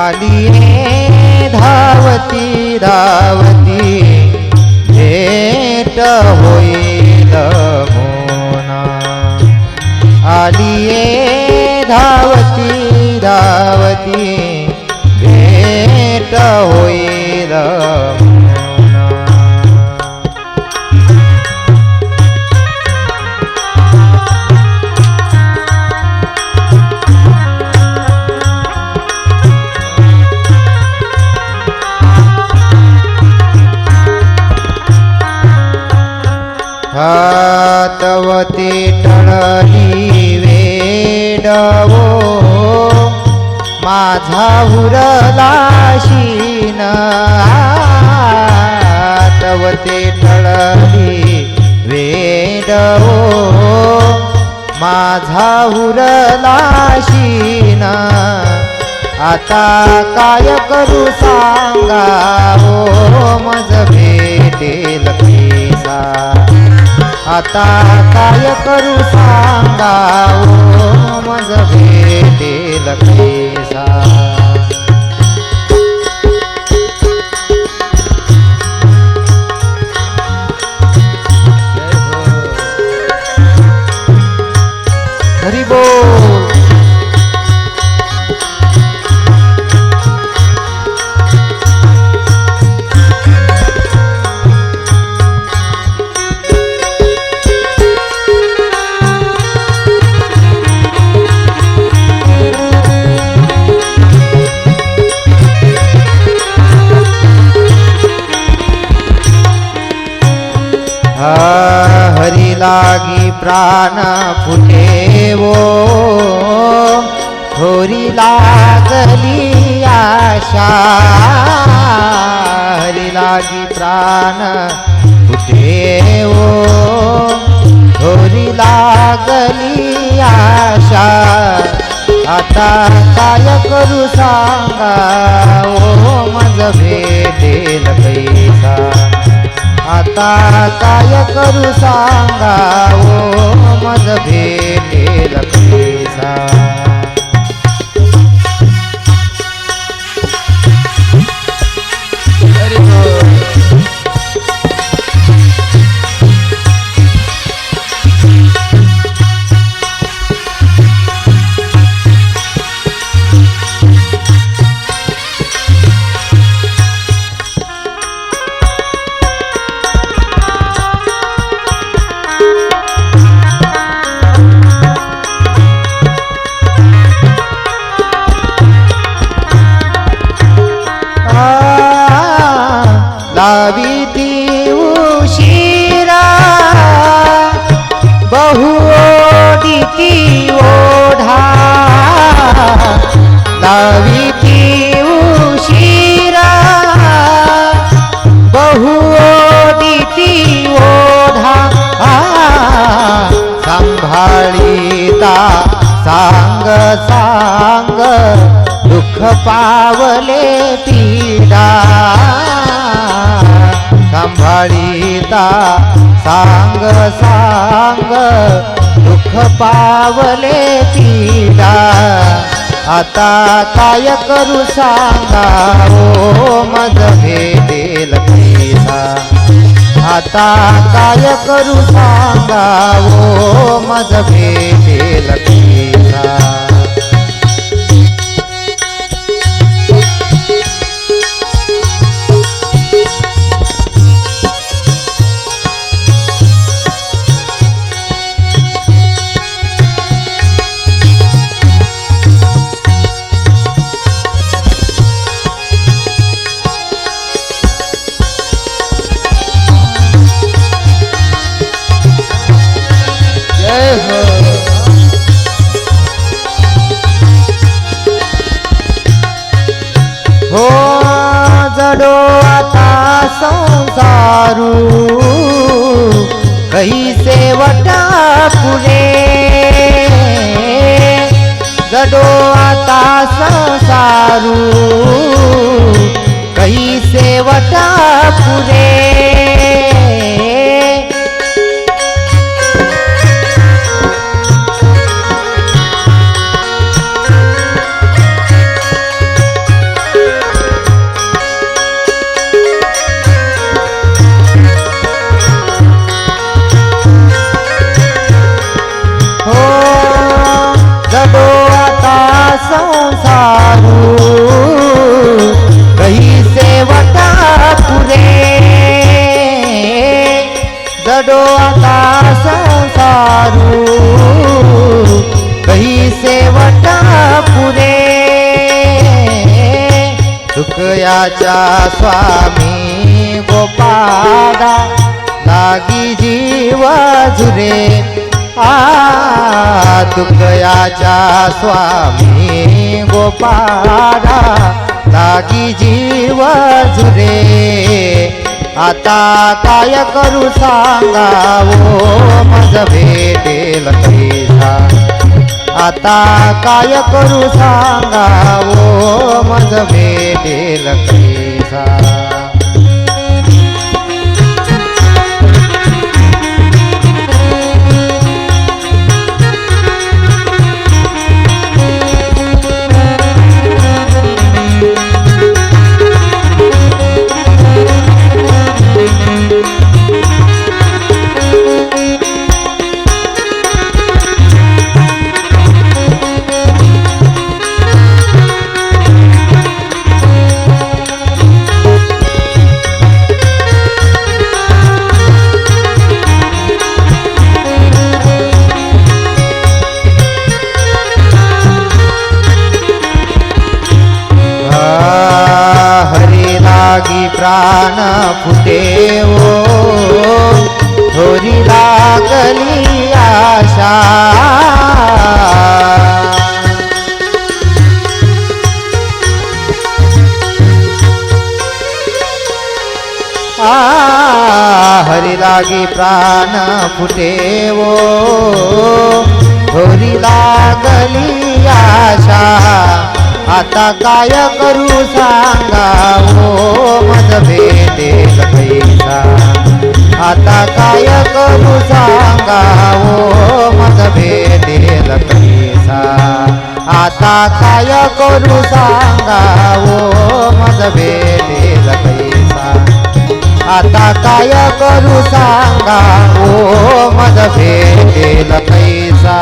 आलिये धावती धावती भेट होईल मोना आलिये धावती धावती भेट होईल मोना हातवते टळली वेडवो माझा हुरला शीन हातवते टळली वेडवो माझा हुरला शीन आता काय करू सांगा ओ मज भेटेल कैसा आता काय करू सांगा ओ मज भेटेल कैसा हरी बोल हरी लागी प्राण फुटे वो थोरी लागली आशा हरी लागी प्राण फुटे वो थोरी लागली आशा आता काय करू सांगा ओ मज भेटेल कैसा आता काय करू सांगा ओ मज भेटेल कैसा लाविती उशिरा बहु ओढिती ओढा लाविती उशिरा बहु ओढिती ओढा सांभाळिता सांग सांग दुःख पावले पीडा सांभाळिता सांग सांग दुःख पावले पीडा आता काय करू सांगा ओ मज भेटेल कैसा आता काय करू सांगा ओ मज भेटेल कैसा हो जडो आता संसारू कैसे वटा पुरे जडो आता संसारू कैसे वटा पुरे संसारू कही सेवता पुरे जडो आता संसारू कही सेवता पुरे दुखयाच्या स्वामी गोपाळा लागी जीव झुरे दुखयाच्या स्वामी गोपाळा लागी जीव झुरे आता काय करू सांगावो मज भेटेल कैसा आता काय करू सांगावो मज भेटेल कैसा लागी प्राण फुटे ओ थोरी लागली आशा हरी लागी प्राण फुटे ओ थोरी लागली आशा आता काय करू सांगावो मज भेटेल कैसा आता काय करू सांगावो मज भेटेल कैसा आता काय करू सांगावो मज भेटेल कैसा आता काय करू सांगावो मज भेटेल कैसा